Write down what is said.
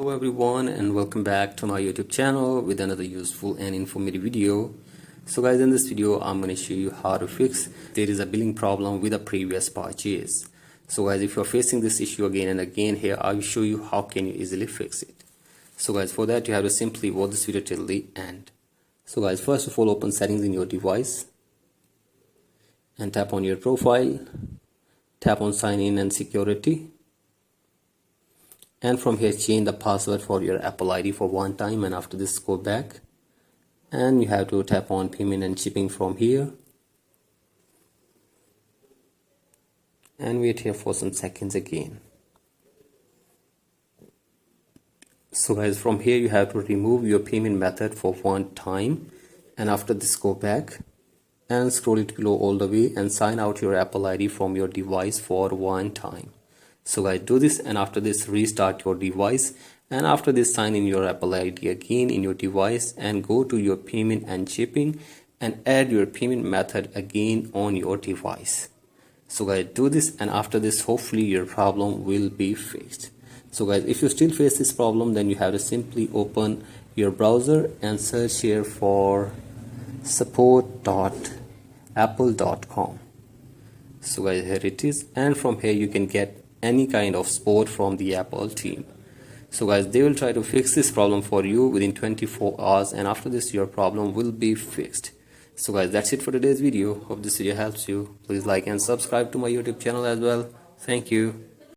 Hello everyone and welcome back to my YouTube channel with another useful and informative video. So guys, in this video I'm going to show you how to fix there is a billing problem with a previous purchase. So guys, if you're facing this issue again and again, here I will show you how can you easily fix it. So guys, for that you have to simply watch this video till the end. So guys, first of all, open settings in your device and tap on your profile, tap on sign in and security. And from here change the password for your Apple ID for one time, and after this go back and you have to tap on payment and shipping from here and wait here for some seconds again. So guys, from here you have to remove your payment method for one time, and after this go back and scroll it below all the way and sign out your Apple ID from your device for one time. So guys, do this, and after this restart your device, and after this sign in your Apple ID again in your device and go to your payment and shipping and add your payment method again on your device. So guys, do this, and after this hopefully your problem will be fixed. So guys, if you still face this problem, then you have to simply open your browser and search here for support.apple.com. so guys, here it is, and from here you can get any kind of support from the Apple team. So guys, they will try to fix this problem for you within 24 hours, and after this your problem will be fixed. So guys, that's it for today's video. Hope this video helps you. Please like and subscribe to my YouTube channel as well. Thank you.